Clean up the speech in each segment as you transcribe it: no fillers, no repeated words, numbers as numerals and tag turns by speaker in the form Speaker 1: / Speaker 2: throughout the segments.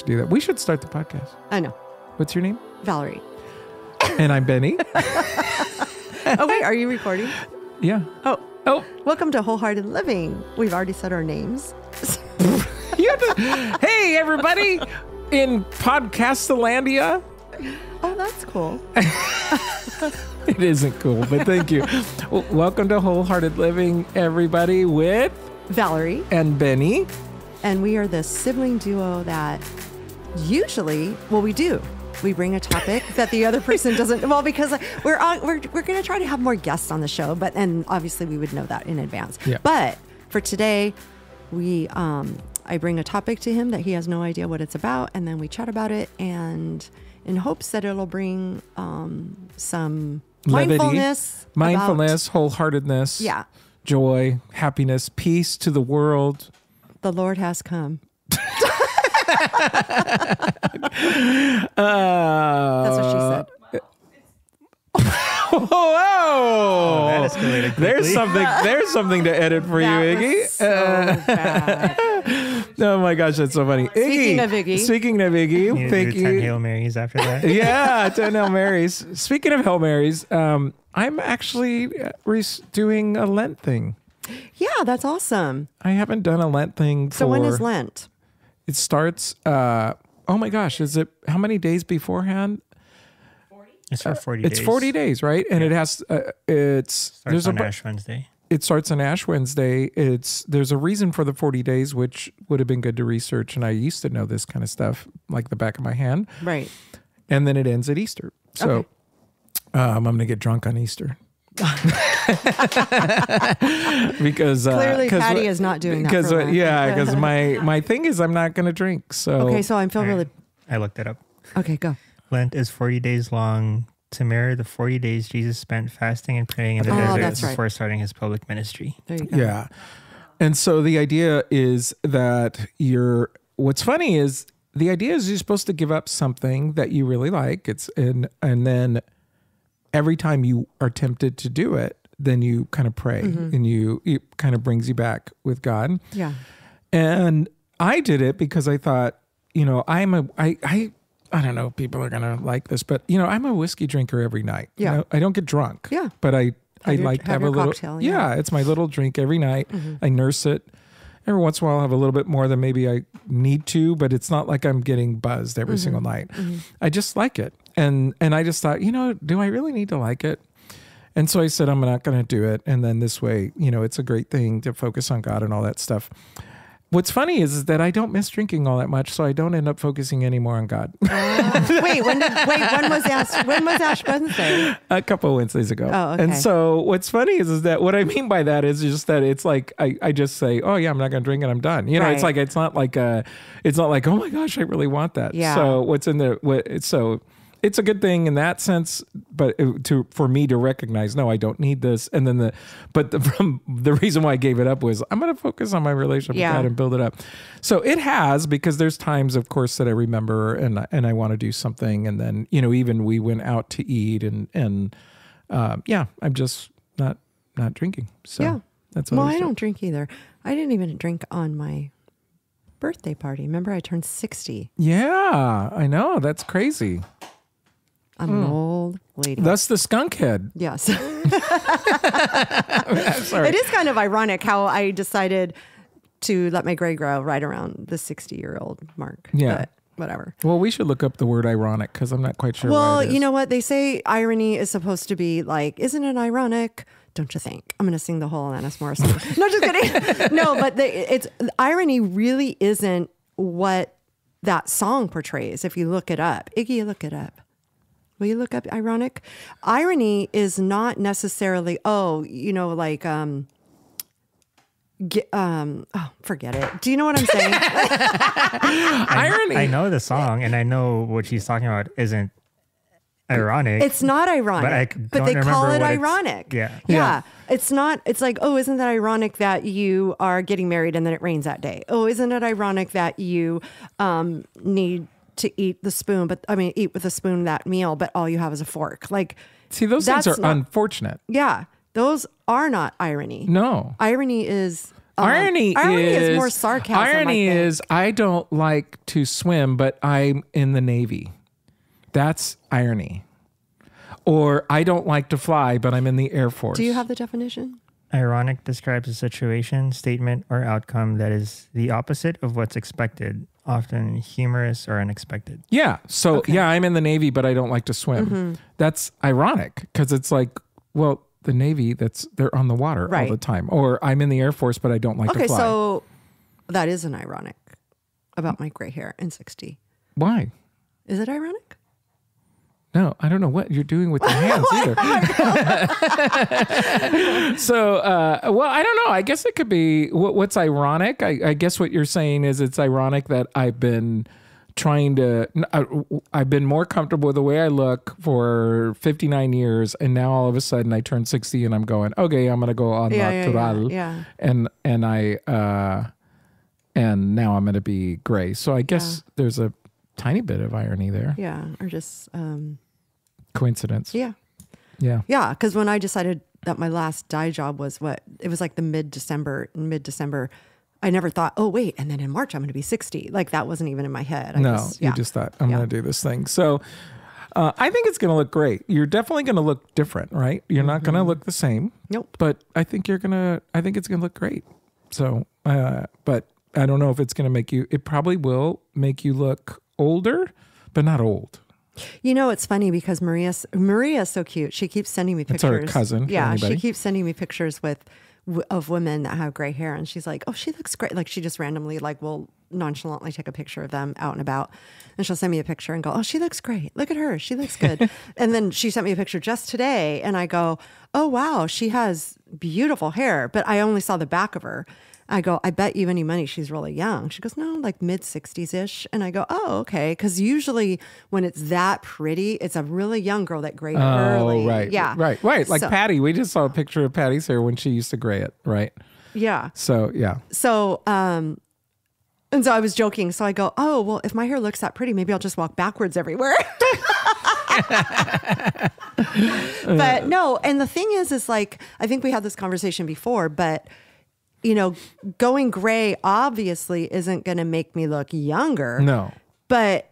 Speaker 1: do that. We should start the podcast.
Speaker 2: I know.
Speaker 1: What's your name?
Speaker 2: Valerie.
Speaker 1: And I'm Bennie.
Speaker 2: Oh, wait, are you recording?
Speaker 1: Yeah.
Speaker 2: Oh, welcome to Wholehearted Living. We've already said our names.
Speaker 1: You have to, hey, everybody in Podcastalandia.
Speaker 2: Oh, that's cool.
Speaker 1: It isn't cool, but thank you. Well, welcome to Wholehearted Living, everybody, with
Speaker 2: Valerie
Speaker 1: and Bennie.
Speaker 2: And we are the sibling duo that usually, we bring a topic that the other person doesn't. Well, because we're going to try to have more guests on the show, and obviously we would know that in advance.
Speaker 1: Yeah.
Speaker 2: But for today, I bring a topic to him that he has no idea what it's about, and then we chat about it, and in hopes that it'll bring some mindfulness,
Speaker 1: wholeheartedness, joy, happiness, peace to the world.
Speaker 2: The Lord has come. That's what she said.
Speaker 1: Whoa!
Speaker 3: Oh, that escalated quickly.
Speaker 1: There's something to edit for you, Iggy.
Speaker 2: Was so bad.
Speaker 1: Oh my gosh, that's so funny.
Speaker 2: Speaking of Iggy,
Speaker 1: thank you.
Speaker 3: 10 Hail Marys after that.
Speaker 1: Yeah, 10 Hail Marys. Speaking of Hail Marys, I'm actually doing a Lent thing.
Speaker 2: Yeah, that's awesome.
Speaker 1: I haven't done a Lent thing
Speaker 2: So when is Lent?
Speaker 1: It starts, oh my gosh, is it how many days beforehand?
Speaker 3: 40? It's for 40 days.
Speaker 1: It's 40 days, right? And it has,
Speaker 3: Starts on Ash Wednesday.
Speaker 1: It starts on Ash Wednesday. There's a reason for the 40 days, which would have been good to research. And I used to know this kind of stuff like the back of my hand.
Speaker 2: Right.
Speaker 1: And then it ends at Easter. So
Speaker 2: okay.
Speaker 1: I'm going to get drunk on Easter. Because
Speaker 2: clearly Patty is not doing that.
Speaker 1: Because my thing is I'm not going to drink. So
Speaker 2: okay, so I'm feeling really.
Speaker 3: I looked it up.
Speaker 2: Okay, go.
Speaker 3: Lent is 40 days long to mirror the 40 days Jesus spent fasting and praying in the desert before starting his public ministry.
Speaker 2: There you go.
Speaker 1: Yeah, and so the idea is that what's funny is the idea is you're supposed to give up something that you really like. And then every time you are tempted to do it, then you kind of pray and it kind of brings you back with God.
Speaker 2: Yeah.
Speaker 1: And I did it because I thought, I don't know if people are going to like this, but I'm a whiskey drinker every night.
Speaker 2: Yeah.
Speaker 1: I don't get drunk.
Speaker 2: Yeah.
Speaker 1: But I like to have a little
Speaker 2: cocktail.
Speaker 1: Yeah, it's my little drink every night. I nurse it. Every once in a while I'll have a little bit more than maybe I need to, but it's not like I'm getting buzzed every single night. I just like it. And I just thought, do I really need to like it? And so I said, I'm not going to do it. And then this way, it's a great thing to focus on God and all that stuff. What's funny is that I don't miss drinking all that much, so I don't end up focusing anymore on God.
Speaker 2: When was Ash Wednesday?
Speaker 1: A couple of Wednesdays ago.
Speaker 2: Oh, okay.
Speaker 1: And so what's funny is that what I mean by that is just that it's like I just say, oh yeah, I'm not going to drink and I'm done.
Speaker 2: Right.
Speaker 1: It's like it's not like oh my gosh, I really want that.
Speaker 2: Yeah.
Speaker 1: So it's a good thing in that sense, but for me to recognize, no, I don't need this. And then the reason why I gave it up was I'm going to focus on my relationship with God and build it up. So it has, because there's times, of course, that I remember and I want to do something. And then, even we went out to eat and I'm just not drinking. So that's what
Speaker 2: I don't drink either. I didn't even drink on my birthday party. Remember, I turned 60.
Speaker 1: Yeah, I know. That's crazy.
Speaker 2: I'm an old lady.
Speaker 1: That's the skunk head.
Speaker 2: Yes.
Speaker 1: Sorry.
Speaker 2: It is kind of ironic how I decided to let my gray grow right around the 60-year-old mark.
Speaker 1: Yeah.
Speaker 2: But whatever.
Speaker 1: Well, we should look up the word ironic because I'm not quite sure.
Speaker 2: Well, you know what? They say irony is supposed to be like, isn't it ironic? Don't you think? I'm going to sing the whole Alanis Morrison. No, just kidding. No, but irony really isn't what that song portrays. If you look it up. Iggy, look it up. Will you look up ironic? Irony is not necessarily, forget it. Do you know what I'm saying?
Speaker 1: Irony.
Speaker 3: I know the song and I know what she's talking about isn't ironic.
Speaker 2: It's not ironic, but they call it ironic. Yeah. It's not, it's like, oh, isn't that ironic that you are getting married and then it rains that day? Oh, isn't it ironic that you need to eat with a spoon that meal, but all you have is a fork. Like,
Speaker 1: see, those things are unfortunate.
Speaker 2: Yeah. Those are not irony.
Speaker 1: No.
Speaker 2: Irony is
Speaker 1: Irony
Speaker 2: is more sarcasm.
Speaker 1: Irony is I don't like to swim, but I'm in the Navy. That's irony. Or I don't like to fly, but I'm in the Air Force.
Speaker 2: Do you have the definition?
Speaker 3: Ironic describes a situation, statement, or outcome that is the opposite of what's expected, often humorous or unexpected.
Speaker 1: Yeah. So, yeah, I'm in the Navy, but I don't like to swim.
Speaker 2: Mm-hmm.
Speaker 1: That's ironic because it's like, well, the Navy, they're on the water all the time. Or I'm in the Air Force, but I don't like to fly.
Speaker 2: Okay, so that is an ironic about my gray hair and 60.
Speaker 1: Why?
Speaker 2: Is it ironic?
Speaker 1: No, I don't know what you're doing with your hands either. So, well, I don't know. I guess it could be what's ironic. I guess what you're saying is it's ironic that I've been I've been more comfortable with the way I look for 59 years. And now all of a sudden I turn 60 and I'm going, okay, I'm going to go on natural.
Speaker 2: Yeah.
Speaker 1: And now I'm going to be gray. So I guess there's a tiny bit of irony there.
Speaker 2: Yeah. Or just
Speaker 1: coincidence.
Speaker 2: Yeah.
Speaker 1: Yeah.
Speaker 2: Yeah. Because when I decided that my last dye job was it was like the mid-December. I never thought, oh, wait. And then in March, I'm going to be 60. Like that wasn't even in my head.
Speaker 1: You just thought, I'm going to do this thing. So I think it's going to look great. You're definitely going to look different, right? You're not going to look the same.
Speaker 2: Nope.
Speaker 1: But I think it's going to look great. So, but I don't know if it's going to it probably will make you look older, but not old.
Speaker 2: You know, it's funny because Maria's so cute. She keeps sending me pictures.
Speaker 1: It's our cousin.
Speaker 2: Yeah, she keeps sending me pictures of women that have gray hair, and she's like, "Oh, she looks great." Like she just randomly will nonchalantly take a picture of them out and about, and she'll send me a picture and go, "Oh, she looks great. Look at her. She looks good." And then she sent me a picture just today, and I go, "Oh wow, she has beautiful hair," but I only saw the back of her. I go, I bet you any money she's really young. She goes, no, like mid-60s-ish. And I go, oh, okay. Because usually when it's that pretty, it's a really young girl that grayed early.
Speaker 1: Oh, right.
Speaker 2: Yeah.
Speaker 1: Right. Like Patty. We just saw a picture of Patty's hair when she used to gray it, right?
Speaker 2: Yeah.
Speaker 1: So, yeah.
Speaker 2: So, and so I was joking. So I go, oh, well, if my hair looks that pretty, maybe I'll just walk backwards everywhere. But no. And the thing is like, I think we had this conversation before, but you know, going gray obviously isn't going to make me look younger.
Speaker 1: No.
Speaker 2: And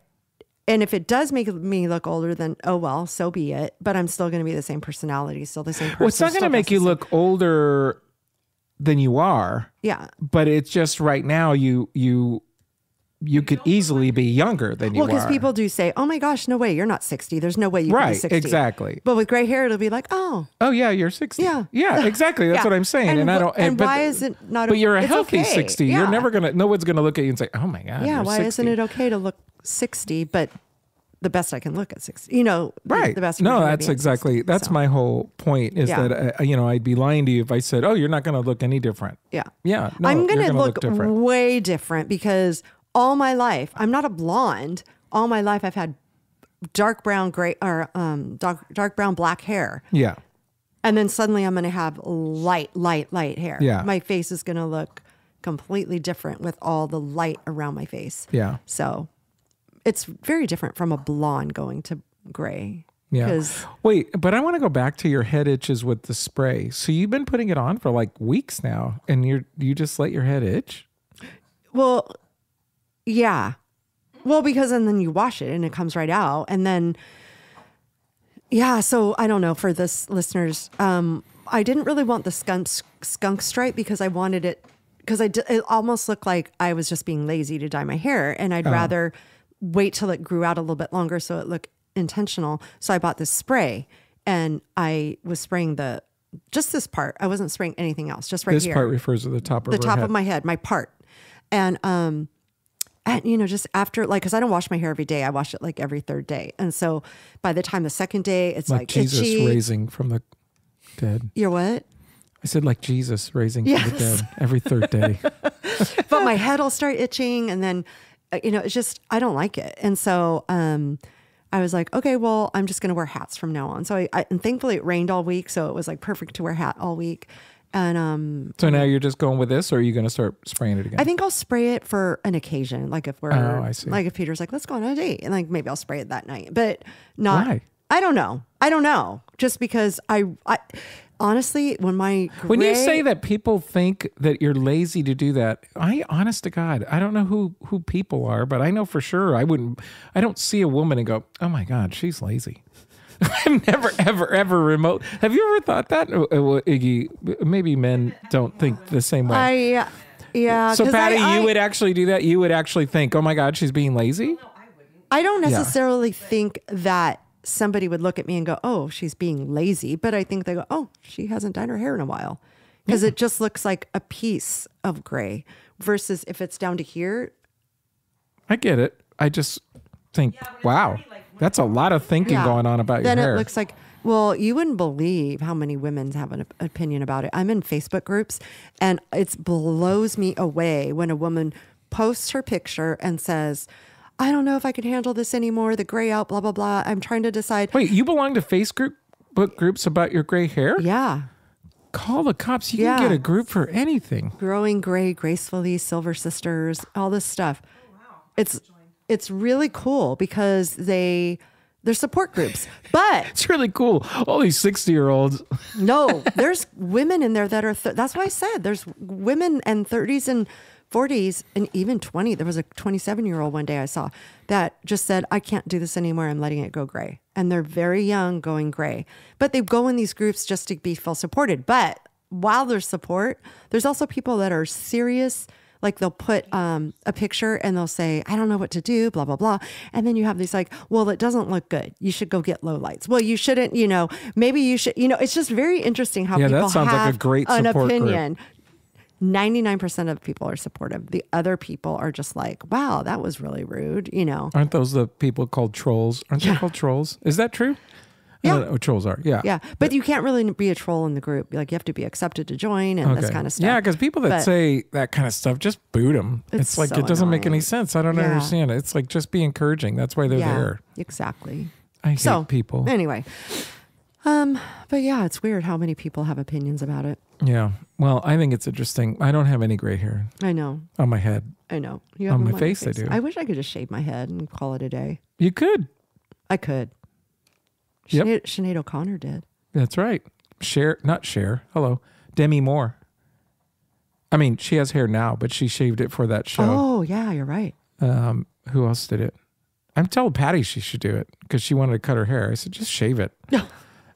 Speaker 2: if it does make me look older, then oh well, so be it. But I'm still going to be the same personality, still the same person.
Speaker 1: Well, it's not going to make you look older than you are.
Speaker 2: Yeah.
Speaker 1: But it's just right now you could easily be younger than you are.
Speaker 2: Well, because people do say, oh my gosh, no way, you're not 60. There's no way you can be 60.
Speaker 1: Right, exactly.
Speaker 2: But with gray hair, it'll be like, oh
Speaker 1: yeah, you're 60.
Speaker 2: Yeah.
Speaker 1: Yeah, exactly. That's what I'm saying.
Speaker 2: And why is it not?
Speaker 1: But you're a healthy
Speaker 2: okay.
Speaker 1: 60.
Speaker 2: Yeah.
Speaker 1: You're never no one's gonna look at you and say, oh my God.
Speaker 2: Yeah,
Speaker 1: you're
Speaker 2: why
Speaker 1: 60.
Speaker 2: isn't it okay to look 60, but the best I can look at 60? You know,
Speaker 1: right.
Speaker 2: The best.
Speaker 1: No, that's exactly, that's my whole point is that, I'd be lying to you if I said, oh, you're not going to look any different.
Speaker 2: Yeah.
Speaker 1: Yeah. No,
Speaker 2: I'm going to look
Speaker 1: different.
Speaker 2: way different because all my life, I'm not a blonde. All my life I've had dark brown, dark brown, black hair.
Speaker 1: Yeah.
Speaker 2: And then suddenly I'm going to have light hair.
Speaker 1: Yeah.
Speaker 2: My face is going to look completely different with all the light around my face.
Speaker 1: Yeah.
Speaker 2: So it's very different from a blonde going to gray.
Speaker 1: Yeah. Wait, but I want to go back to your head itches with the spray. So you've been putting it on for like weeks now and you just let your head itch?
Speaker 2: Well, yeah. Well, because and then you wash it and it comes right out. And then, yeah. So I don't know for this listeners, I didn't really want the skunk stripe because I wanted it, because it almost looked like I was just being lazy to dye my hair. And I'd rather wait till it grew out a little bit longer so it looked intentional. So I bought this spray and I was spraying just this part. I wasn't spraying anything else, just right here.
Speaker 1: This part refers to the top of her head.
Speaker 2: Of my head, my part. And just after, like, because I don't wash my hair every day. I wash it like every third day. And so by the time the second day, it's like
Speaker 1: Jesus
Speaker 2: itchy.
Speaker 1: Raising from the dead.
Speaker 2: You're what?
Speaker 1: I said like Jesus raising from the dead every third day.
Speaker 2: But my head will start itching and then, it's just, I don't like it. And so I was like, okay, well, I'm just going to wear hats from now on. So and thankfully it rained all week. So it was like perfect to wear a hat all week. And
Speaker 1: so now you're just going with this, or are you going to start spraying it again?
Speaker 2: I think I'll spray it for an occasion, like if
Speaker 1: I see.
Speaker 2: Like if Peter's like, let's go on a date, and like maybe I'll spray it that night, but not.
Speaker 1: Why?
Speaker 2: I don't know. Just because I honestly,
Speaker 1: when you say that people think that you're lazy to do that, honest to God, I don't know who people are, but I know for sure I don't see a woman and go, oh my God, she's lazy. I've never, ever remote. Have you ever thought that? Iggy, maybe men don't think the same way.
Speaker 2: Yeah.
Speaker 1: So Patty, you would actually do that? You would actually think, oh my God, she's being lazy?
Speaker 2: I don't necessarily think that somebody would look at me and go, oh, she's being lazy. But I think they go, oh, she hasn't done her hair in a while. Because it just looks like a piece of gray versus if it's down to here.
Speaker 1: I get it. I just think, wow, that's a lot of thinking going on about your hair.
Speaker 2: Then it looks like, well, you wouldn't believe how many women have an opinion about it. I'm in Facebook groups and it blows me away when a woman posts her picture and says, I don't know if I can handle this anymore. The gray out, blah, blah, blah. I'm trying to decide.
Speaker 1: Wait, you belong to Facebook groups about your gray hair?
Speaker 2: Yeah.
Speaker 1: Call the cops. You can get a group for anything.
Speaker 2: Growing gray gracefully, Silver Sisters, all this stuff. Oh, wow. It's really cool because they're support groups. But
Speaker 1: it's really cool. All these 60-year-olds.
Speaker 2: No, there's women in there that are, that's why I said there's women in 30s and 40s and even 20. There was a 27-year-old one day I saw that just said, I can't do this anymore. I'm letting it go gray. And they're very young going gray. But they go in these groups just to feel supported. But while there's support, there's also people that are serious. Like they'll put a picture and they'll say, I don't know what to do, blah, blah, blah. And then you have these like, well, it doesn't look good. You should go get low lights. Well, you shouldn't, maybe you should, it's just very interesting how people
Speaker 1: that sounds
Speaker 2: have
Speaker 1: like a great
Speaker 2: an
Speaker 1: support
Speaker 2: opinion.
Speaker 1: Group.
Speaker 2: 99% of people are supportive. The other people are just like, wow, that was really rude,
Speaker 1: Aren't those the people called trolls? Aren't they called trolls? Is that true?
Speaker 2: Yeah.
Speaker 1: Trolls are. Yeah.
Speaker 2: Yeah. But you can't really be a troll in the group. Like you have to be accepted to join and this kind of stuff.
Speaker 1: Yeah, because people that say that kind of stuff, just boot them. It's like, so it doesn't make any sense. I don't understand it. It's like, just be encouraging. That's why they're there.
Speaker 2: Exactly.
Speaker 1: I hate people.
Speaker 2: Anyway. But yeah, it's weird how many people have opinions about it.
Speaker 1: Yeah. Well, I think it's interesting. I don't have any gray hair.
Speaker 2: I know.
Speaker 1: On my head.
Speaker 2: I know. You
Speaker 1: have on my face, I do.
Speaker 2: I wish I could just shave my head and call it a day.
Speaker 1: You could.
Speaker 2: I could.
Speaker 1: Yep.
Speaker 2: Sinead O'Connor did.
Speaker 1: That's right. Not Cher. Hello. Demi Moore. I mean, she has hair now, but she shaved it for that show.
Speaker 2: Oh, yeah, you're right.
Speaker 1: Who else did it? I'm telling Patty she should do it because she wanted to cut her hair. I said, just shave it.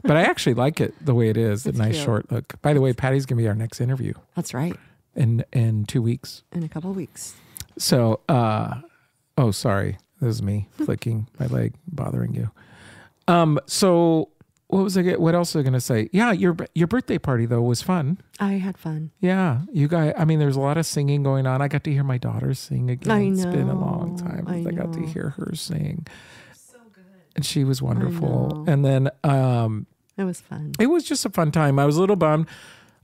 Speaker 1: But I actually like it the way it is, the nice short look. By the way, Patty's going to be our next interview.
Speaker 2: That's right.
Speaker 1: In 2 weeks.
Speaker 2: In a couple of weeks.
Speaker 1: So, oh, sorry. This is me flicking my leg, bothering you. So what else was I going to say? Yeah, your birthday party though was fun.
Speaker 2: I had fun.
Speaker 1: Yeah, you guys, I mean, there's a lot of singing going on. I got to hear my daughter sing again.
Speaker 2: I know.
Speaker 1: It's been a long time. I got to hear her sing. So good. And she was wonderful. And then,
Speaker 2: it was fun.
Speaker 1: It was just a fun time. I was a little bummed.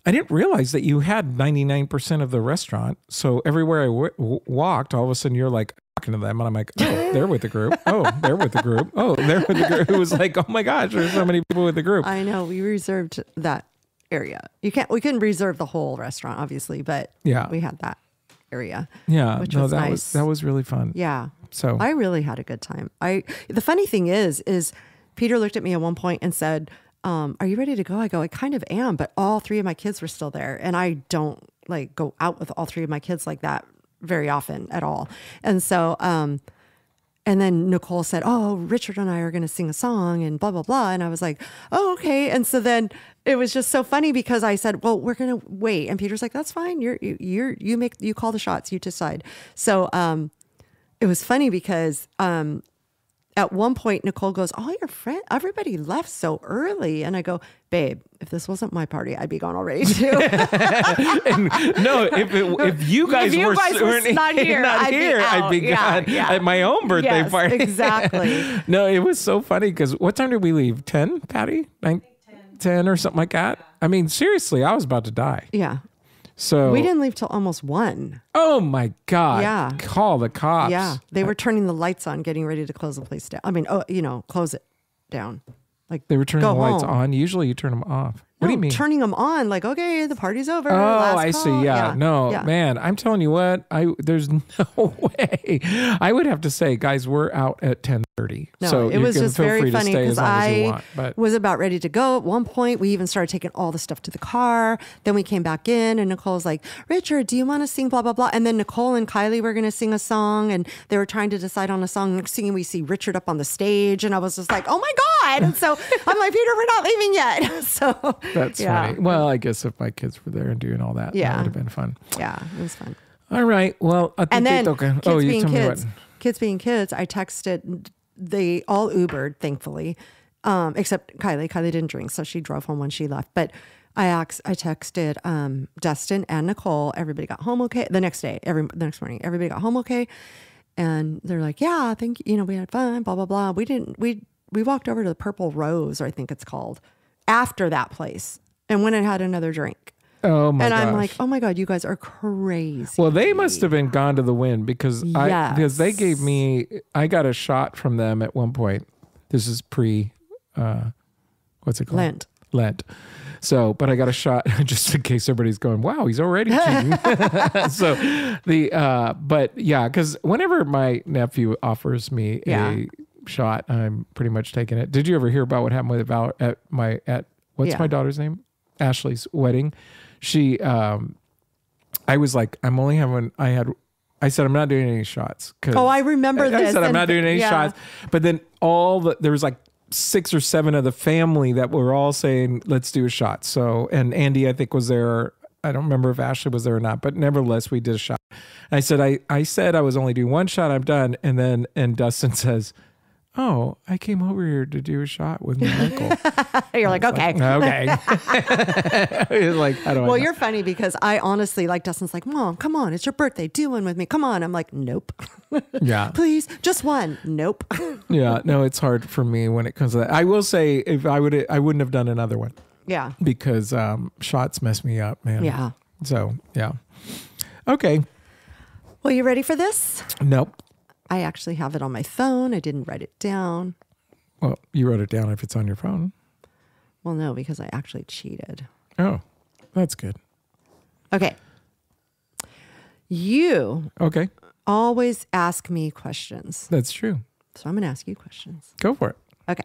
Speaker 1: I didn't realize that you had 99% of the restaurant. So everywhere I walked, all of a sudden you're like, talking to them and I'm like, oh, they're with the group. Oh, they're with the group. Oh, they're with the group. It was like, oh my gosh, there's so many people with the group.
Speaker 2: I know. We reserved that area. We couldn't reserve the whole restaurant, obviously, but we had that area.
Speaker 1: Yeah.
Speaker 2: Which was nice.
Speaker 1: That was really fun.
Speaker 2: Yeah.
Speaker 1: So
Speaker 2: I really had a good time. The funny thing is Peter looked at me at one point and said, are you ready to go? I go, I kind of am, but all three of my kids were still there. And I don't like go out with all three of my kids like that very often at all. And so, and then Nicole said, oh, Richard and I are going to sing a song and blah, blah, blah. And I was like, oh, okay. And so then it was just so funny because I said, well, we're going to wait. And Peter's like, that's fine. You call the shots, you decide. So, it was funny because, at one point, Nicole goes, oh, your friend, everybody left so early. And I go, babe, if this wasn't my party, I'd be gone already too.
Speaker 1: No, if you guys were
Speaker 2: not here,
Speaker 1: I'd be gone at my own birthday party.
Speaker 2: Exactly.
Speaker 1: No, it was so funny because what time did we leave? 10, Patty? 10 or something like that? I mean, seriously, I was about to die.
Speaker 2: Yeah.
Speaker 1: So
Speaker 2: we didn't leave till almost 1.
Speaker 1: Oh my God.
Speaker 2: Yeah.
Speaker 1: Call the cops.
Speaker 2: Yeah. They were turning the lights on, getting ready to close the place down. I mean, close it down. Like
Speaker 1: they were turning the lights on. Usually you turn them off. What do you mean?
Speaker 2: Turning them on, like, okay, the party's over.
Speaker 1: Oh,
Speaker 2: last
Speaker 1: I
Speaker 2: call.
Speaker 1: see. Yeah. No, man, I'm telling you what, there's no way. I would have to say, guys, we're out at 10:30.
Speaker 2: No,
Speaker 1: so
Speaker 2: it was just very funny because I
Speaker 1: but
Speaker 2: was about ready to go. At one point, we even started taking all the stuff to the car. Then we came back in and Nicole's like, Richard, do you want to sing blah, blah, blah? And then Nicole and Kylie were going to sing a song and they were trying to decide on a song. Next thing we see Richard up on the stage and I was just like, oh my God. And so I'm like, Peter, we're not leaving yet. So
Speaker 1: that's funny. Well, I guess if my kids were there and doing all that, that would have been fun.
Speaker 2: Yeah, it was fun.
Speaker 1: All right. Well, I think
Speaker 2: and then
Speaker 1: okay.
Speaker 2: Kids being kids, I texted, they all Ubered, thankfully, except Kylie. Kylie didn't drink, so she drove home when she left. But I texted Dustin and Nicole. Everybody got home okay. The next next morning, everybody got home okay. And they're like, yeah, I think, we had fun, blah, blah, blah. We walked over to the Purple Rose, or I think it's called, after that place and went and had another drink.
Speaker 1: Oh my gosh.
Speaker 2: I'm like, oh my God, you guys are crazy.
Speaker 1: Well, they must have been gone to the wind because they gave me, I got a shot from them at one point. This is pre, what's it called? Lent. So, but I got a shot just in case everybody's going, wow, he's already cheating. But yeah, because whenever my nephew offers me a shot, I'm pretty much taking it. Did you ever hear about what happened with Valerie at my daughter's name? Ashley's wedding. She, I was like, I said, I'm not doing any shots.
Speaker 2: I remember this.
Speaker 1: I said, I'm not doing any shots. But then there was like 6 or 7 of the family that were all saying, let's do a shot. So, and Andy, I think, was there. I don't remember if Ashley was there or not, but nevertheless, we did a shot. And I said I was only doing one shot. I'm done. And Dustin says, oh, I came over here to do a shot with my uncle.
Speaker 2: You're like, okay.
Speaker 1: Okay. Like, how do I know?
Speaker 2: You're funny because I honestly, like, Dustin's like, Mom, come on. It's your birthday. Do one with me. Come on. I'm like, nope.
Speaker 1: Yeah.
Speaker 2: Please, just one. Nope.
Speaker 1: Yeah. No, it's hard for me when it comes to that. I will say if I wouldn't have done another one.
Speaker 2: Yeah.
Speaker 1: Because shots mess me up, man.
Speaker 2: Yeah.
Speaker 1: So, yeah. Okay.
Speaker 2: Well, you ready for this?
Speaker 1: Nope.
Speaker 2: I actually have it on my phone. I didn't write it down.
Speaker 1: Well, you wrote it down if it's on your phone.
Speaker 2: Well, no, because I actually cheated.
Speaker 1: Oh, that's good.
Speaker 2: Okay. You always ask me questions.
Speaker 1: That's true.
Speaker 2: So I'm going to ask you questions.
Speaker 1: Go for it.
Speaker 2: Okay.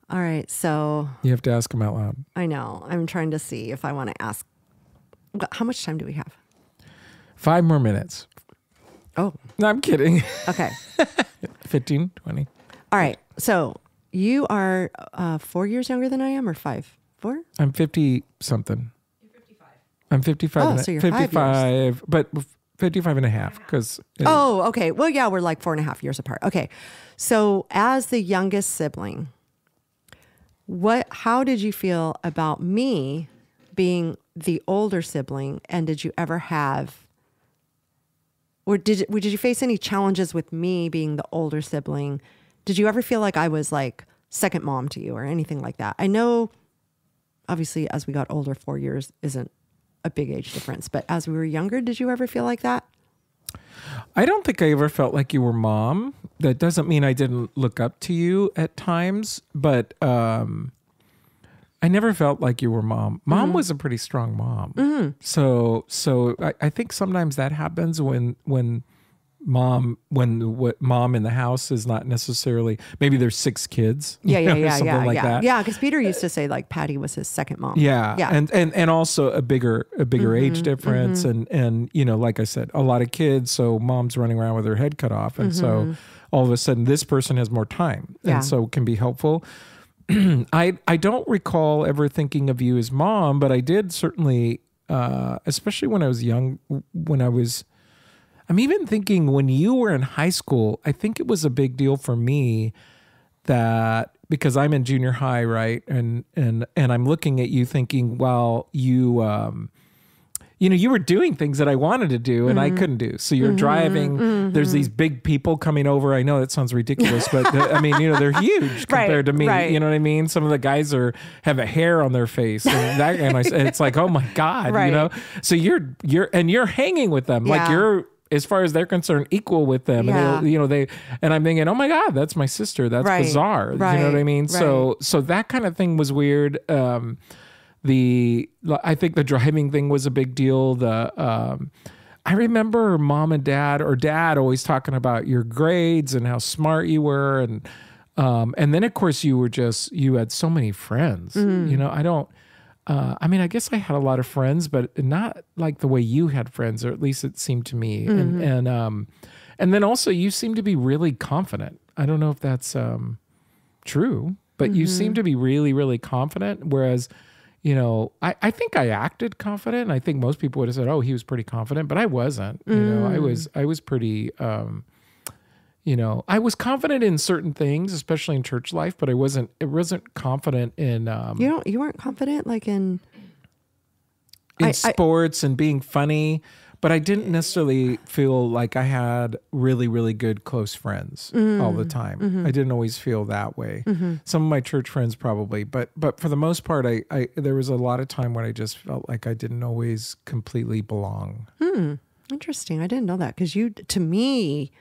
Speaker 2: All right. So
Speaker 1: you have to ask them out loud.
Speaker 2: I know. I'm trying to see if I want to ask. How much time do we have?
Speaker 1: 5 more minutes.
Speaker 2: Oh.
Speaker 1: No, I'm kidding.
Speaker 2: Okay.
Speaker 1: 15, 20.
Speaker 2: All right. So you are 4 years younger than I am, or 5? 4?
Speaker 1: I'm 50 something.
Speaker 2: You're 55.
Speaker 1: I'm 55.
Speaker 2: Oh, so you're
Speaker 1: 55, but 55 and a half.
Speaker 2: Okay. Well, yeah, we're like 4.5 years apart. Okay. So as the youngest sibling, how did you feel about me being the older sibling? And did you ever have, or did you face any challenges with me being the older sibling? Did you ever feel like I was like second mom to you or anything like that? I know, obviously, as we got older, 4 years isn't a big age difference, but as we were younger, did you ever feel like that?
Speaker 1: I don't think I ever felt like you were mom. That doesn't mean I didn't look up to you at times, but I never felt like you were mom. Mom was a pretty strong mom. Mm-hmm. So I think sometimes that happens when mom in the house is not necessarily, maybe there's 6 kids. Something like that.
Speaker 2: Yeah, because Peter used to say like Patty was his second mom.
Speaker 1: Yeah. And also a bigger age difference. And like I said, a lot of kids. So mom's running around with her head cut off. And so all of a sudden this person has more time. And so it can be helpful. I don't recall ever thinking of you as mom, but I did certainly, especially when I was young, I'm even thinking when you were in high school, I think it was a big deal for me that because I'm in junior high, right? And I'm looking at you thinking, well, you were doing things that I wanted to do and I couldn't do. So you're driving, there's these big people coming over. I know that sounds ridiculous, but they're huge compared to me. Right. You know what I mean? Some of the guys have a hair on their face and it's like, oh my God,
Speaker 2: right.
Speaker 1: So you're hanging with them.
Speaker 2: Yeah.
Speaker 1: Like you're as far as they're concerned, equal with them.
Speaker 2: Yeah.
Speaker 1: And and I'm thinking, oh my God, that's my sister. That's bizarre. You know what I mean? So that kind of thing was weird. I think the driving thing was a big deal. I remember mom and dad or dad always talking about your grades and how smart you were. And then of course you had so many friends, I guess I had a lot of friends, but not like the way you had friends, or at least it seemed to me. And then also you seem to be really confident. I don't know if that's true, but you seem to be really, really confident. Whereas, I think I acted confident. And I think most people would have said, oh, he was pretty confident, but I wasn't. I was pretty, I was confident in certain things, especially in church life, but it wasn't confident in,
Speaker 2: you weren't confident like in
Speaker 1: sports and being funny, but I didn't necessarily feel like I had really, really good close friends all the time. I didn't always feel that way. Some of my church friends probably, but for the most part, I there was a lot of time when I just felt like I didn't always completely belong.
Speaker 2: Interesting. I didn't know that, because to me,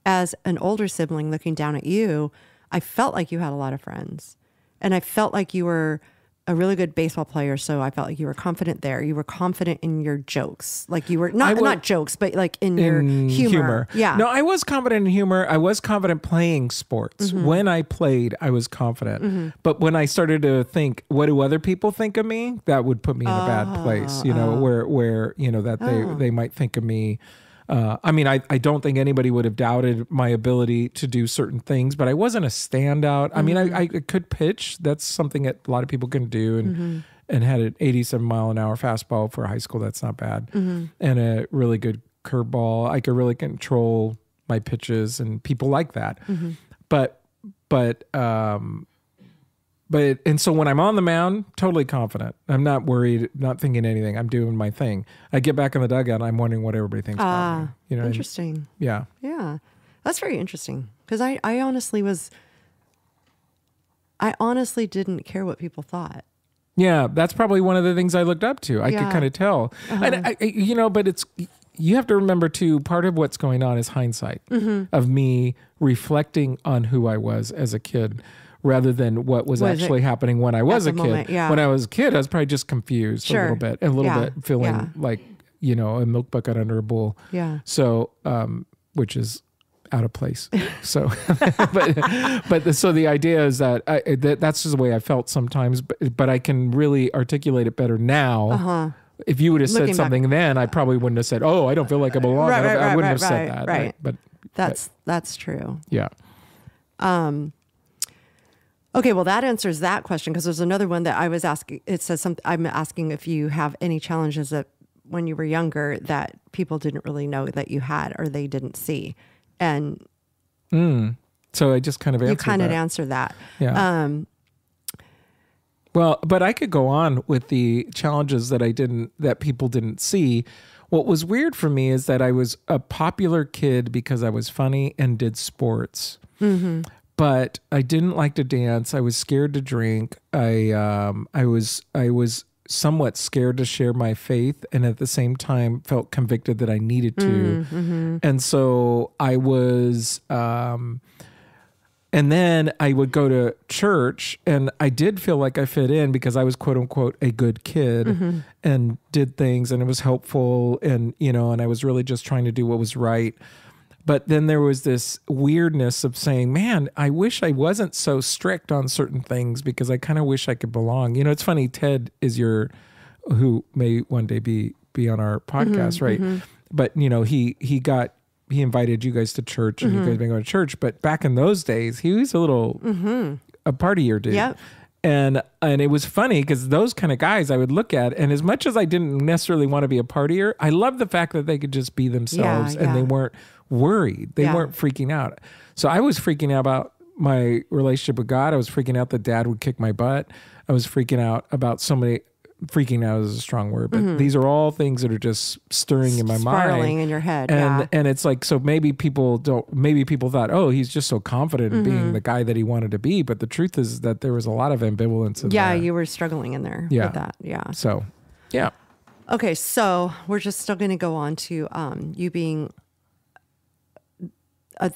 Speaker 2: as an older sibling looking down at you, I felt like you had a lot of friends, and I felt like you were a really good baseball player. So I felt like you were confident there. You were confident in your jokes. Like you were not jokes, but like in your humor. Yeah.
Speaker 1: No, I was confident in humor. I was confident playing sports. When I played, I was confident. But when I started to think, what do other people think of me? That would put me in a bad place, where that they might think of me. I don't think anybody would have doubted my ability to do certain things, but I wasn't a standout. I mean, I could pitch. That's something that a lot of people can do, and had an 87-mile-an-hour fastball for high school. That's not bad. And a really good curveball. I could really control my pitches, and people like that. And so when I'm on the mound, totally confident. I'm not worried, not thinking anything. I'm doing my thing. I get back in the dugout and I'm wondering what everybody thinks about me.
Speaker 2: Interesting.
Speaker 1: Yeah.
Speaker 2: Yeah. That's very interesting. Because I honestly didn't care what people thought.
Speaker 1: Yeah. That's probably one of the things I looked up to. I could kind of tell. And but you have to remember too, part of what's going on is hindsight of me reflecting on who I was as a kid, rather than what was actually happening when I was a kid. Moment, When I was a kid, I was probably just confused a little bit, bit feeling like, a milk bucket under a bull. Yeah. So, which is out of place. So, so the idea is that that's just the way I felt sometimes, but I can really articulate it better now. If you would have said something then, I probably wouldn't have said, "Oh, I don't feel like I belong." I wouldn't have said that.
Speaker 2: Right. But that's true.
Speaker 1: Yeah.
Speaker 2: Okay, well, that answers that question, because there's another one that I was asking. It says something. I'm asking if you have any challenges that when you were younger that people didn't really know that you had, or they didn't see, and
Speaker 1: so I just kind of
Speaker 2: answered that.
Speaker 1: Yeah. Well, but I could go on with the challenges that people didn't see. What was weird for me is that I was a popular kid because I was funny and did sports. But I didn't like to dance. I was scared to drink. I was somewhat scared to share my faith, and at the same time felt convicted that I needed to. And so I was, and then I would go to church, and I did feel like I fit in because I was quote unquote a good kid and did things, and it was helpful, and and I was really just trying to do what was right. But then there was this weirdness of saying, man, I wish I wasn't so strict on certain things because I kind of wish I could belong. It's funny, Ted is who may one day be on our podcast, right? But, he invited you guys to church, and you guys been going to church. But back in those days, he was a little a partier dude. Yep. And it was funny because those kind of guys I would look at, and as much as I didn't necessarily want to be a partier, I loved the fact that they could just be themselves and they weren't worried. They weren't freaking out. So I was freaking out about my relationship with God. I was freaking out that Dad would kick my butt. I was freaking out about freaking out is a strong word, but these are all things that are just stirring in my mind.
Speaker 2: Spiraling in your head.
Speaker 1: And it's like, so maybe people thought, oh, he's just so confident in being the guy that he wanted to be. But the truth is that there was a lot of ambivalence in there.
Speaker 2: You were struggling in there with that. Yeah.
Speaker 1: So, yeah.
Speaker 2: Okay. So we're just still going to go on to you being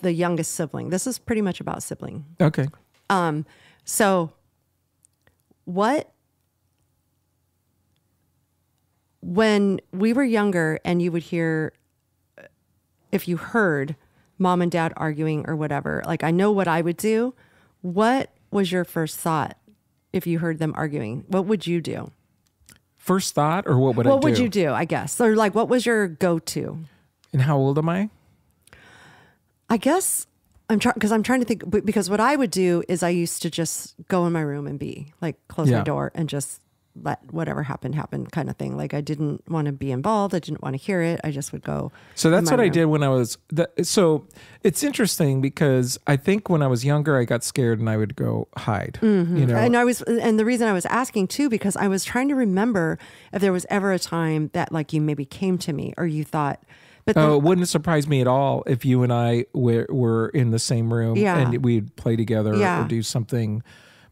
Speaker 2: the youngest sibling. This is pretty much about sibling.
Speaker 1: Okay.
Speaker 2: So when we were younger and you would hear, if you heard mom and dad arguing or whatever, like I know what I would do. What was your first thought if you heard them arguing? What would you do?
Speaker 1: First thought, or what would I do?
Speaker 2: What would you do, I guess? Or like, what was your go-to?
Speaker 1: And how old am I?
Speaker 2: I guess I'm trying to think, because what I would do is I used to just go in my room and close my door and just let whatever happen kind of thing. Like I didn't want to be involved. I didn't want to hear it. I just would go.
Speaker 1: So that's what I did when I was, so it's interesting because I think when I was younger, I got scared and I would go hide, you know?
Speaker 2: And the reason I was asking too, because I was trying to remember if there was ever a time that like you maybe came to me or you thought, but
Speaker 1: it wouldn't surprise me at all if you and I were in the same room and we'd play together or do something,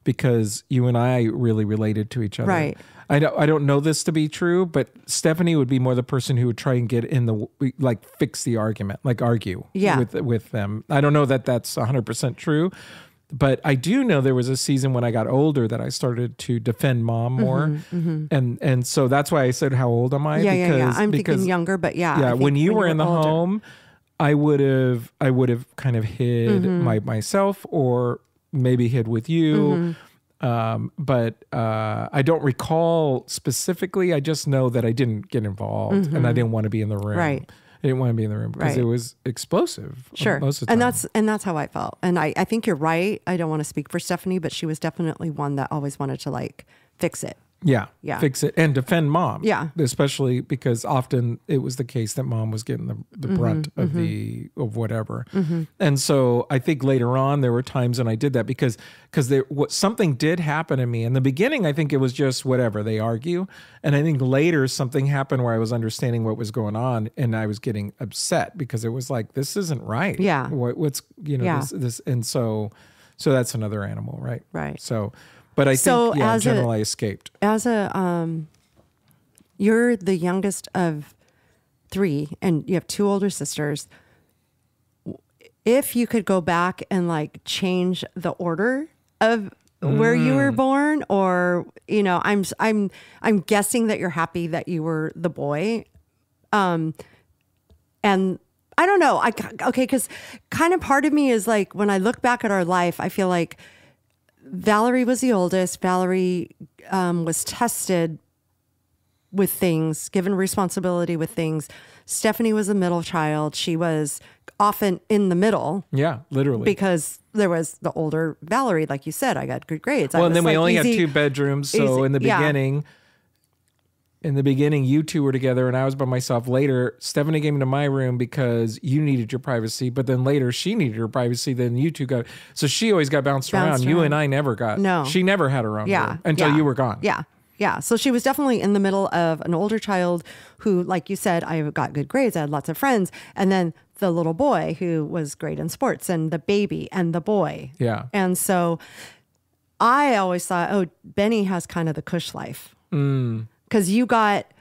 Speaker 1: because you and I really related to each other.
Speaker 2: Right.
Speaker 1: I don't know this to be true, but Stephanie would be more the person who would try and get in fix the argument, like argue with them. I don't know that that's 100% true, but I do know there was a season when I got older that I started to defend mom more. And so that's why I said, how old am I?
Speaker 2: Yeah. I'm thinking younger, but
Speaker 1: yeah. When you were in the home, I would have kind of hid myself, or maybe hid with you. But I don't recall specifically. I just know that I didn't get involved and I didn't want to be in the room.
Speaker 2: Right.
Speaker 1: I didn't want to be in the room because it was explosive.
Speaker 2: Sure.
Speaker 1: Most of the time.
Speaker 2: And that's how I felt. And I think you're right. I don't want to speak for Stephanie, but she was definitely one that always wanted to like fix it.
Speaker 1: Yeah.
Speaker 2: Yeah.
Speaker 1: Fix it and defend mom.
Speaker 2: Yeah.
Speaker 1: Especially because often it was the case that mom was getting the brunt of whatever. And so I think later on there were times when I did that because something did happen to me. In the beginning, I think it was just whatever, they argue. And I think later something happened where I was understanding what was going on and I was getting upset because it was like, this isn't right.
Speaker 2: Yeah.
Speaker 1: What's, this. And so that's another animal, right?
Speaker 2: Right.
Speaker 1: So, but I think, in general, I escaped.
Speaker 2: As you're the youngest of 3 and you have 2 older sisters. If you could go back and like change the order of where you were born, or, I'm guessing that you're happy that you were the boy. And I don't know. Because kind of part of me is like, when I look back at our life, I feel like Valerie was the oldest. Valerie was tested with things, given responsibility with things. Stephanie was the middle child. She was often in the middle.
Speaker 1: Yeah, literally.
Speaker 2: Because there was the older Valerie, like you said, I got good grades.
Speaker 1: Well, and then we only had 2 bedrooms. So
Speaker 2: easy,
Speaker 1: in the beginning, you 2 were together and I was by myself. Later, Stephanie came into my room because you needed your privacy, but then later she needed her privacy. Then you 2 got, so she always got bounced around. You and I never got.
Speaker 2: No.
Speaker 1: She never had her own room until you were gone.
Speaker 2: Yeah. Yeah. So she was definitely in the middle of an older child who, like you said, I got good grades. I had lots of friends. And then the little boy who was great in sports, and the baby and the boy.
Speaker 1: Yeah.
Speaker 2: And so I always thought, Bennie has kind of the cush life. Because you got,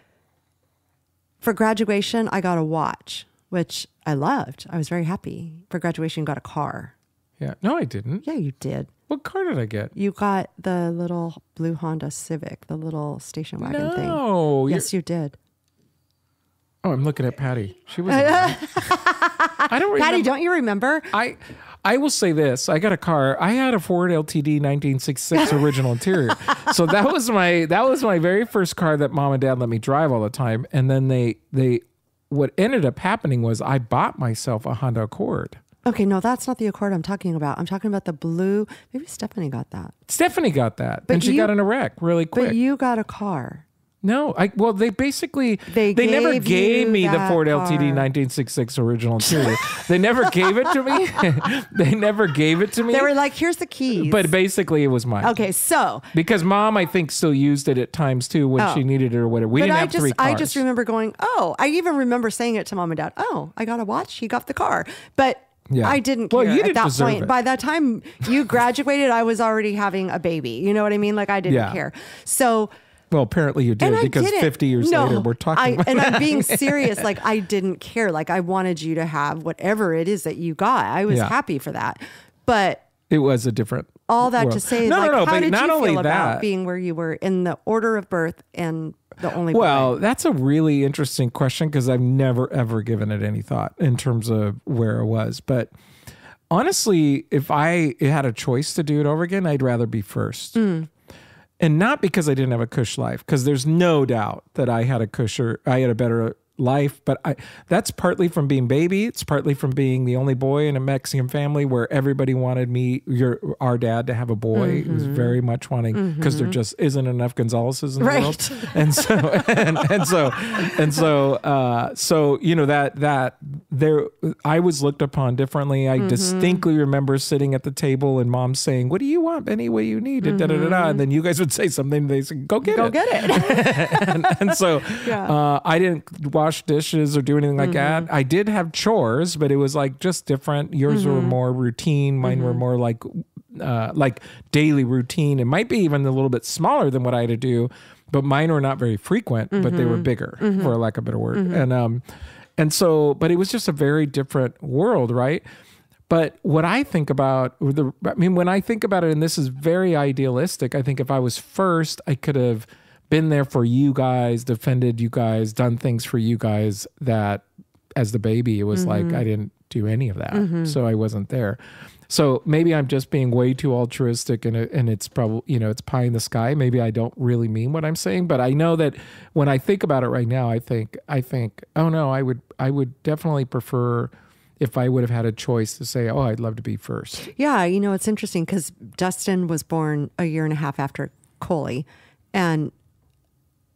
Speaker 2: for graduation, I got a watch, which I loved. I was very happy. For graduation, you got a car.
Speaker 1: Yeah. No, I didn't.
Speaker 2: Yeah, you did.
Speaker 1: What car did I get?
Speaker 2: You got the little blue Honda Civic, the little station wagon thing.
Speaker 1: No.
Speaker 2: Yes, you did.
Speaker 1: Oh, I'm looking at Patty. She was. I don't remember.
Speaker 2: Patty, don't you remember?
Speaker 1: I will say this. I got a car. I had a Ford LTD 1966 original interior. So that was my very first car that mom and dad let me drive all the time. And then what ended up happening was I bought myself a Honda Accord.
Speaker 2: Okay, no, that's not the Accord I'm talking about. I'm talking about the blue. Maybe Stephanie got that.
Speaker 1: Stephanie got that. And she got in a wreck really quick.
Speaker 2: But you got a car.
Speaker 1: No, they basically, they never gave me the Ford LTD 1966 original interior. They never gave it to me. They never gave it to me.
Speaker 2: They were like, here's the keys.
Speaker 1: But basically it was mine.
Speaker 2: Okay, so.
Speaker 1: Because mom, I think, still used it at times too when she needed it or whatever. We didn't have 3 cars.
Speaker 2: I just remember going, I even remember saying it to mom and dad. Oh, I got a watch. He got the car. But I didn't care at that point. By that time you graduated, I was already having a baby. You know what I mean? Like I didn't care. So
Speaker 1: Well, apparently you did, because 50 years later we're talking about
Speaker 2: and I'm being serious. Like, I didn't care. Like, I wanted you to have whatever it is that you got. I was happy for that. But
Speaker 1: it was a different
Speaker 2: all that
Speaker 1: world.
Speaker 2: to say is, how did you feel about being where you were in the order of birth and the only boy?
Speaker 1: That's a really interesting question, because I've never, ever given it any thought in terms of where I was. But honestly, if I had a choice to do it over again, I'd rather be first. And not because I didn't have a cush life, because there's no doubt that I had a better life, but that's partly from being baby. It's partly from being the only boy in a Mexican family where everybody wanted our dad to have a boy. He was very much wanting, because there just isn't enough Gonzaleses in the world. And so you know, that there, I was looked upon differently. I distinctly remember sitting at the table and mom saying, "What do you want, Benny? What do you need?" And and then you guys would say something. They said, "Go get it." and so I didn't wash dishes or do anything like that. I did have chores, but it was like just different. Yours were more routine. Mine were more like daily routine. It might be even a little bit smaller than what I had to do, but mine were not very frequent, but they were bigger, for lack of a better word. And so, but it was just a very different world, right? But what I think about, when I think about it, and this is very idealistic, I think if I was first, I could have been there for you guys, defended you guys, done things for you guys that as the baby, it was like I didn't do any of that. So I wasn't there. So maybe I'm just being way too altruistic, and it's probably, it's pie in the sky. Maybe I don't really mean what I'm saying, but I know that when I think about it right now, I think, oh no, I would definitely prefer if I would have had a choice to say, oh, I'd love to be first.
Speaker 2: Yeah. It's interesting because Dustin was born a year and a half after Coley, and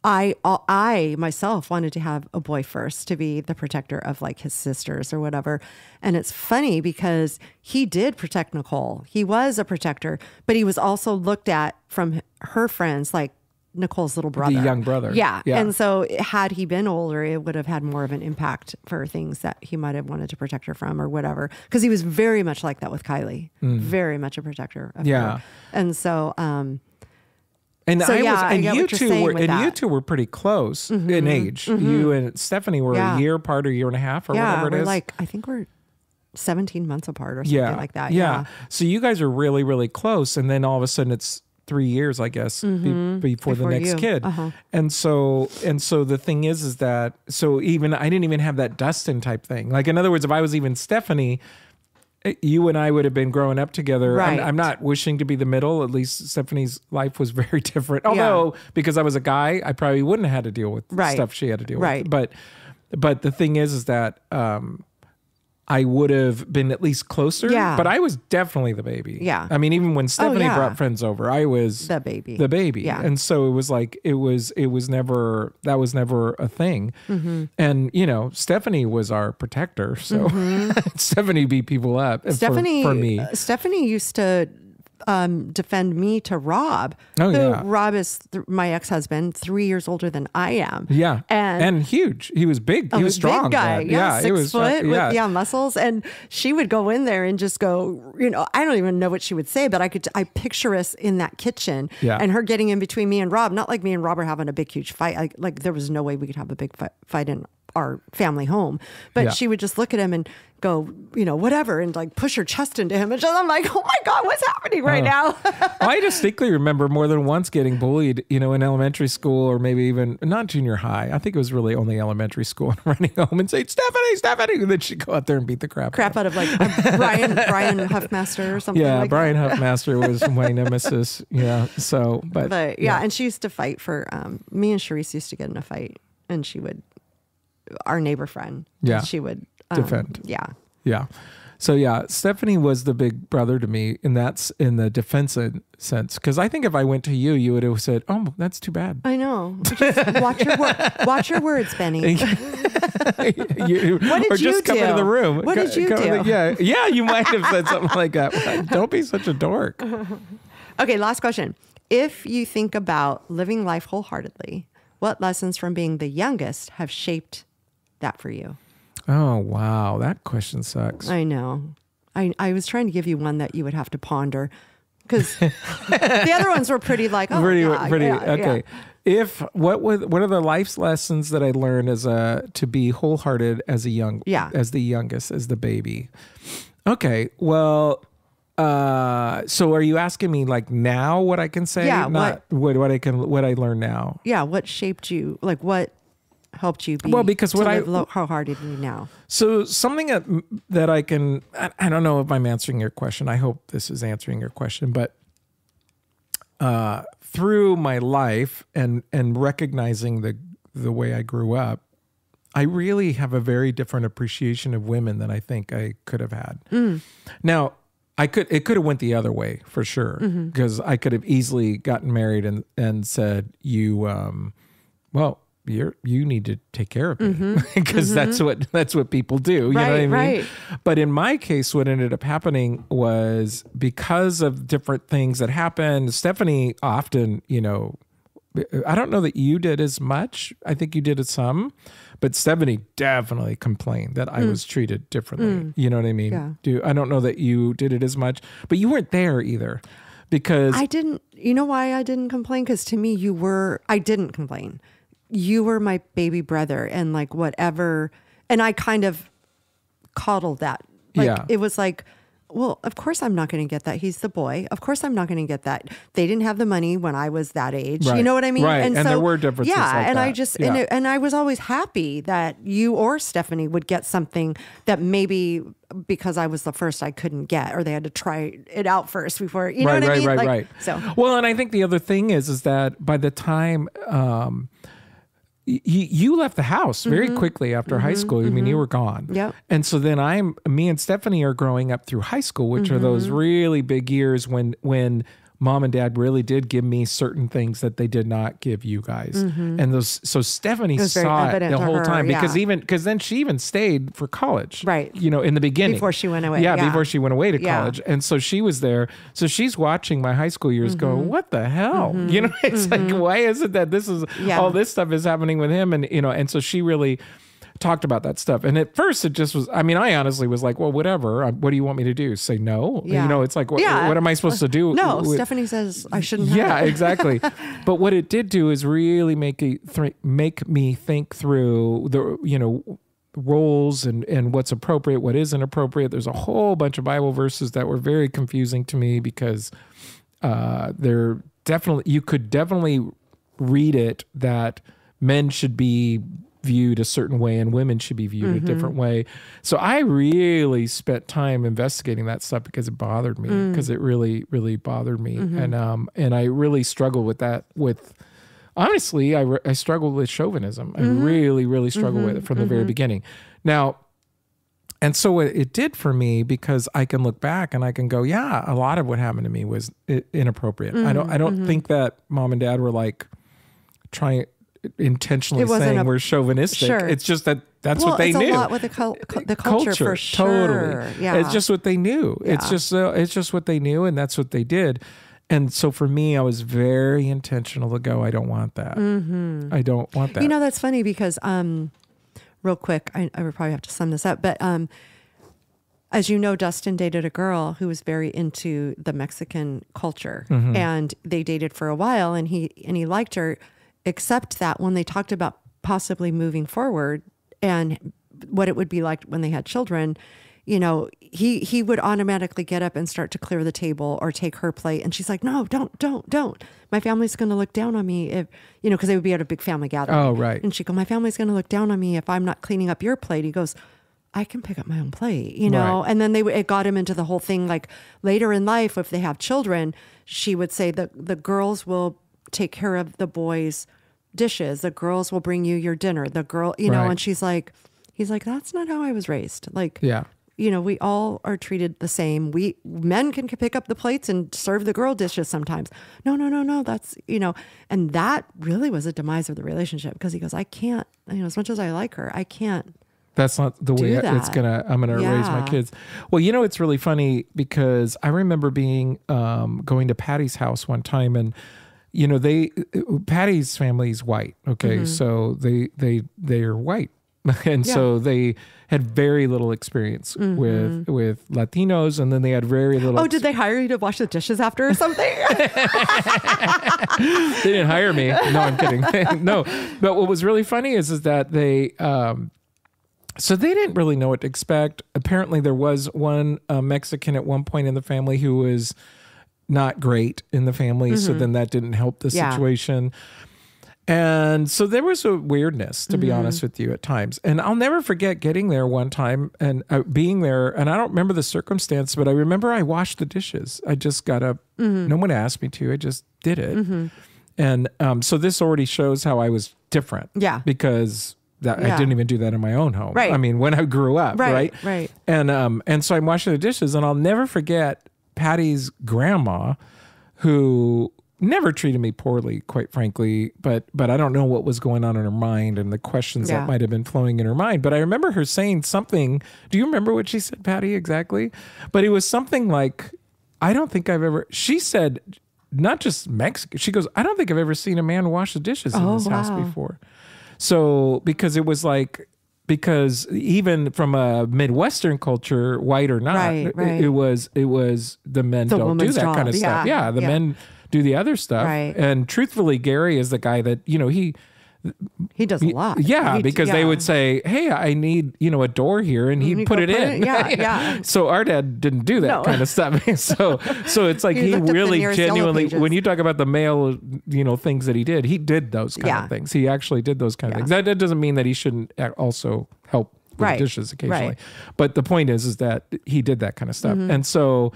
Speaker 2: I myself wanted to have a boy first, to be the protector of like his sisters or whatever. And it's funny because he did protect Nicole. He was a protector, but he was also looked at from her friends like Nicole's little brother.
Speaker 1: The young brother.
Speaker 2: Yeah. And so had he been older, it would have had more of an impact for things that he might have wanted to protect her from or whatever. Because he was very much like that with Kylie. Very much a protector of her. And so...
Speaker 1: And you two were pretty close in age. You and Stephanie were a year apart, or a year and a half, or whatever it is.
Speaker 2: I think we're 17 months apart or something like that.
Speaker 1: Yeah. So you guys are really, really close. And then all of a sudden it's 3 years, I guess, before the next kid. And so the thing is that, so even, I didn't even have that Dustin type thing. Like, in other words, if I was even Stephanie, you and I would have been growing up together.
Speaker 2: Right.
Speaker 1: I'm not wishing to be the middle. At least Stephanie's life was very different. Although, because I was a guy, I probably wouldn't have had to deal with stuff she had to deal with. But the thing is that I would have been at least closer. Yeah. But I was definitely the baby.
Speaker 2: Yeah.
Speaker 1: I mean, even when Stephanie brought friends over, I was
Speaker 2: the baby.
Speaker 1: Yeah. And so it was like, that was never a thing. And, Stephanie was our protector. So Stephanie beat people up for me.
Speaker 2: Stephanie used to defend me to Rob. Rob is my ex-husband, 3 years older than I am.
Speaker 1: Yeah. And huge. He was big. He was strong.
Speaker 2: Big guy. Yeah. 6 foot with muscles. And she would go in there and just go, I don't even know what she would say, but I picture us in that kitchen and her getting in between me and Rob. Not like me and Rob are having a big, huge fight. Like there was no way we could have a big fight in our family home, but she would just look at him and go, whatever, and like push her chest into him. And I'm like, oh my God, what's happening right now?
Speaker 1: I distinctly remember more than once getting bullied, in elementary school, or maybe even not junior high. I think it was really only elementary school, and running home and saying, Stephanie. And then she'd go out there and beat the crap out of like
Speaker 2: Brian Huffmaster or something.
Speaker 1: Yeah.
Speaker 2: Like
Speaker 1: Brian Huffmaster was my nemesis. Yeah. So, but
Speaker 2: and she used to fight for, me and Charisse used to get in a fight, and she would, our neighbor friend.
Speaker 1: Yeah.
Speaker 2: She would
Speaker 1: defend.
Speaker 2: Yeah.
Speaker 1: Yeah. So Stephanie was the big brother to me, and that's in the defensive sense. Because I think if I went to you, you would have said, "Oh, that's too bad."
Speaker 2: I know. Just watch your words, Benny. What did
Speaker 1: or
Speaker 2: you
Speaker 1: just come into the room.
Speaker 2: What did you do?
Speaker 1: Yeah. You might have said something like that. Don't be such a dork.
Speaker 2: Okay, last question. If you think about living life wholeheartedly, what lessons from being the youngest have shaped that for you?
Speaker 1: Oh, wow. That question sucks.
Speaker 2: I know. I was trying to give you one that you would have to ponder, Because the other ones were pretty like, oh,
Speaker 1: pretty,
Speaker 2: yeah,
Speaker 1: pretty
Speaker 2: yeah,
Speaker 1: okay.
Speaker 2: Yeah.
Speaker 1: What are the life lessons that I learned as to be wholehearted as the youngest, as the baby? Okay, well, so are you asking me like now what I can say?
Speaker 2: Yeah,
Speaker 1: not what I learn now.
Speaker 2: Yeah, what shaped you? Like what helped you be
Speaker 1: because what
Speaker 2: wholeheartedly now?
Speaker 1: So something that I can, I don't know if I'm answering your question. I hope this is answering your question, but through my life and recognizing the way I grew up, I really have a very different appreciation of women than I think I could have had. Now, it could have went the other way for sure, because I could have easily gotten married and said, you need to take care of me, because that's what people do. You know what I mean?
Speaker 2: Right.
Speaker 1: But in my case, what ended up happening was because of different things that happened, Stephanie often, I don't know that you did as much. I think you did it some, but Stephanie definitely complained that I was treated differently. You know what I mean?
Speaker 2: Yeah.
Speaker 1: I don't know that you did it as much, but you weren't there either, because
Speaker 2: I didn't. You know why I didn't complain? Because to me, I didn't complain. You were my baby brother, and like whatever, and I kind of coddled that. Like it was like, well, of course I'm not going to get that. He's the boy. Of course I'm not going to get that. They didn't have the money when I was that age.
Speaker 1: Right.
Speaker 2: You know what I mean?
Speaker 1: Right. And
Speaker 2: so,
Speaker 1: there were differences.
Speaker 2: Yeah.
Speaker 1: Like
Speaker 2: and
Speaker 1: that.
Speaker 2: I just, and I was always happy that you or Stephanie would get something that maybe because I was the first I couldn't get, or they had to try it out first before, you know what I mean?
Speaker 1: Right.
Speaker 2: So,
Speaker 1: well, and I think the other thing is that by the time, you left the house very quickly after high school. I mean, you were gone.
Speaker 2: Yep.
Speaker 1: And so then me and Stephanie are growing up through high school, which are those really big years when mom and dad really did give me certain things that they did not give you guys. And so Stephanie saw it the whole time, because then she even stayed for college,
Speaker 2: right?
Speaker 1: In the beginning
Speaker 2: before she went away.
Speaker 1: Yeah, before she went away to college. And so she was there. So she's watching my high school years going, what the hell? It's like, why is it that this is all this stuff is happening with him? And, and so she really talked about that stuff. And at first it just was, I honestly was like, well, whatever. What do you want me to do? Say no?
Speaker 2: Yeah.
Speaker 1: It's like, what am I supposed to do?
Speaker 2: No, Stephanie says I shouldn't have.
Speaker 1: Yeah, exactly. But what it did do is really make me think through the, roles and what's appropriate, what isn't appropriate. There's a whole bunch of Bible verses that were very confusing to me, because you could definitely read it that men should be viewed a certain way and women should be viewed a different way. So I really spent time investigating that stuff because it bothered me, because it really, really bothered me. And I really struggled with that. Honestly, I struggled with chauvinism. I really, really struggled with it from the very beginning. Now, and so what it did for me, because I can look back and I can go, yeah, a lot of what happened to me was inappropriate. I don't think that mom and dad were like trying intentionally saying we're chauvinistic.
Speaker 2: Sure.
Speaker 1: It's just that's what they knew.
Speaker 2: It's a lot with the culture for sure.
Speaker 1: Totally.
Speaker 2: Yeah.
Speaker 1: It's just what they knew.
Speaker 2: Yeah.
Speaker 1: It's just what they knew, and that's what they did. And so for me, I was very intentional to go, I don't want that. I don't want that.
Speaker 2: That's funny because, real quick, I would probably have to sum this up, but as you know, Dustin dated a girl who was very into the Mexican culture, and they dated for a while, and he liked her. Except that when they talked about possibly moving forward and what it would be like when they had children, he would automatically get up and start to clear the table or take her plate. And she's like, no, don't. My family's going to look down on me if, because they would be at a big family gathering.
Speaker 1: Oh, right.
Speaker 2: And she'd go, my family's going to look down on me if I'm not cleaning up your plate. He goes, I can pick up my own plate,
Speaker 1: Right.
Speaker 2: And then it got him into the whole thing. Like later in life, if they have children, she would say that the girls will take care of the boys' dishes. The girls will bring you your dinner. The girl,
Speaker 1: Right.
Speaker 2: and he's like, that's not how I was raised. Like,
Speaker 1: yeah.
Speaker 2: We all are treated the same. Men can pick up the plates and serve the girl dishes sometimes. No. That's, and that really was a demise of the relationship, because he goes, I can't, as much as I like her, I can't.
Speaker 1: That's not the way I'm going to raise my kids. Well, it's really funny, because I remember going to Patty's house one time, and Patty's family is white. Okay. So they are white. And so they had very little experience with Latinos, and then they had very little.
Speaker 2: Oh, did they hire you to wash the dishes after or something?
Speaker 1: They didn't hire me. No, I'm kidding. No, but what was really funny is that they. So they didn't really know what to expect. Apparently, there was one Mexican at one point in the family who was not great in the family. So then that didn't help the situation. And so there was a weirdness, to be honest with you, at times. And I'll never forget getting there one time and being there. And I don't remember the circumstance, but I remember I washed the dishes. I just got up. No one asked me to. I just did it. And so this already shows how I was different. Yeah. Because I didn't even do that in my own home. Right. I mean, when I grew up, right? And so I'm washing the dishes, and I'll never forget Patty's grandma, who never treated me poorly, quite frankly, but I don't know what was going on in her mind and the questions that might have been flowing in her mind. But I remember her saying something. Do you remember what she said, Patty, exactly? But it was something like, I don't think I've ever, she said, not just Mexican, she goes, I don't think I've ever seen a man wash the dishes in this house before. So, because it was like, because even from a Midwestern culture, white or not, it was the men don't do that kind of stuff. Yeah, the men do the other stuff. And truthfully, Gary is the guy that,
Speaker 2: he does a lot.
Speaker 1: Yeah, because they would say, hey, I need, a door here, and he'd put it in. So our dad didn't do that kind of stuff. So it's like he really genuinely, when you talk about the male, things that he did those kind of things. He actually did those kind of things. That doesn't mean that he shouldn't also help with the dishes occasionally. But the point is that he did that kind of stuff. And so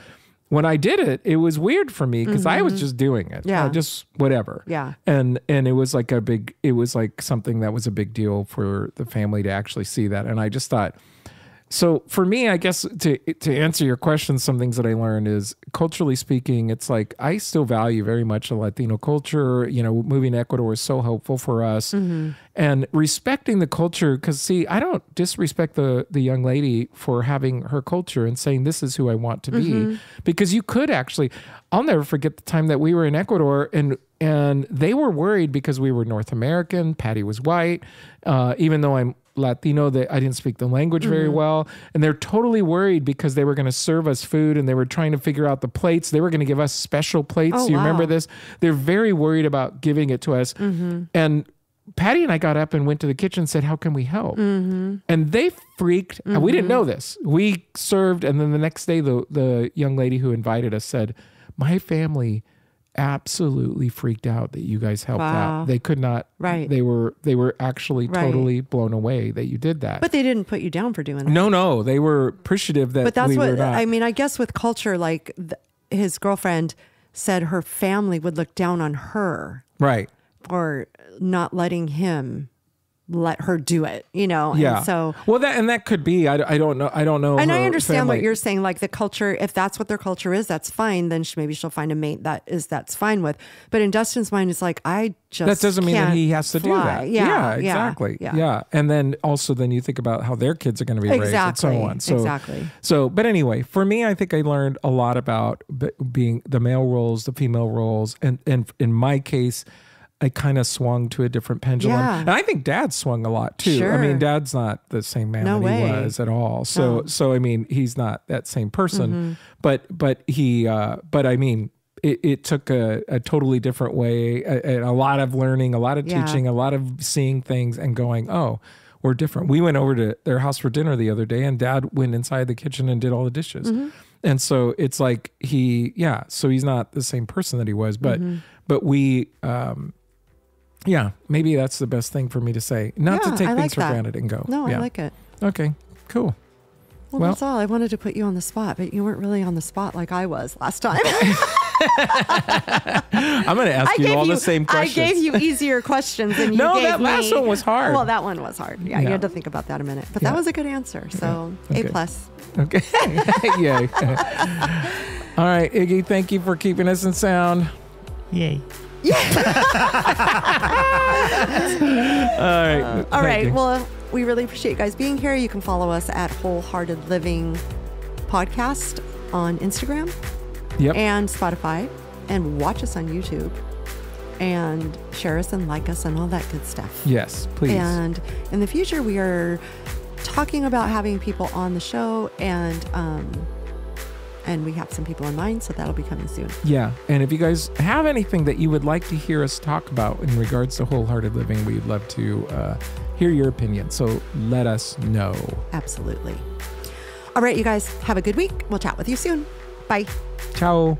Speaker 1: when I did it, it was weird for me because I was just doing it. Just whatever. And it was like it was like something that was a big deal for the family to actually see that. And I just thought, so for me, I guess to answer your question, some things that I learned is, culturally speaking, it's like I still value very much the Latino culture. Moving to Ecuador was so helpful for us. And respecting the culture, because see, I don't disrespect the young lady for having her culture and saying this is who I want to be, because you could actually, I'll never forget the time that we were in Ecuador and they were worried because we were North American, Patty was white, even though I'm Latino, I didn't speak the language very well, and they're totally worried because they were going to serve us food and they were trying to figure out the plates. They were going to give us special plates. You remember this? They're very worried about giving it to us. And Patty and I got up and went to the kitchen and said, how can we help? And they freaked. We didn't know this. We served, and then the next day, the young lady who invited us said, my family absolutely freaked out that you guys helped out. They could not. They were actually totally blown away that you did that.
Speaker 2: But they didn't put you down for doing that.
Speaker 1: No, they were appreciative that.
Speaker 2: But that's
Speaker 1: we
Speaker 2: what
Speaker 1: were not.
Speaker 2: I mean. I guess with culture, like his girlfriend said, her family would look down on her, for not letting him let her do it, And so,
Speaker 1: well, that could be. I don't know.
Speaker 2: And I understand what you're saying. Like the culture, if that's what their culture is, that's fine. Then maybe she'll find a mate that's fine with. But in Dustin's mind, it's like, I just
Speaker 1: that doesn't mean that he has to do that.
Speaker 2: Yeah,
Speaker 1: exactly. Yeah. And then also, then you think about how their kids are going to be raised and so on. So, but anyway, for me, I think I learned a lot about being the male roles, the female roles, and in my case, I kind of swung to a different pendulum. And I think Dad swung a lot too. I mean, Dad's not the same man that he was at all. So I mean, he's not that same person, but I mean, it took a totally different way, a lot of learning, a lot of teaching, a lot of seeing things and going, oh, we're different. We went over to their house for dinner the other day, and Dad went inside the kitchen and did all the dishes. And so it's like so he's not the same person that he was, but we, maybe that's the best thing for me to say. Not to take things for granted and go.
Speaker 2: No, I like it.
Speaker 1: Okay, cool.
Speaker 2: Well, that's all. I wanted to put you on the spot, but you weren't really on the spot like I was last time.
Speaker 1: I'm going to ask you all the same questions.
Speaker 2: I gave you easier questions than you gave me. No,
Speaker 1: that last one was hard.
Speaker 2: Well, that one was hard. Yeah, you had to think about that a minute. But that was a good answer. So A+.
Speaker 1: Okay. Yay. All right, Iggy, thank you for keeping us in sound.
Speaker 3: Yay.
Speaker 2: All right. Well, we really appreciate you guys being here. You can follow us at Wholehearted Living Podcast on Instagram and Spotify, and watch us on YouTube. and share us and like us and all that good stuff.
Speaker 1: Yes, please.
Speaker 2: And in the future, we are talking about having people on the show, and we have some people in mind, so that'll be coming soon.
Speaker 1: Yeah. And if you guys have anything that you would like to hear us talk about in regards to wholehearted living, we'd love to hear your opinion. So let us know.
Speaker 2: Absolutely. All right, you guys, have a good week. We'll chat with you soon. Bye.
Speaker 1: Ciao.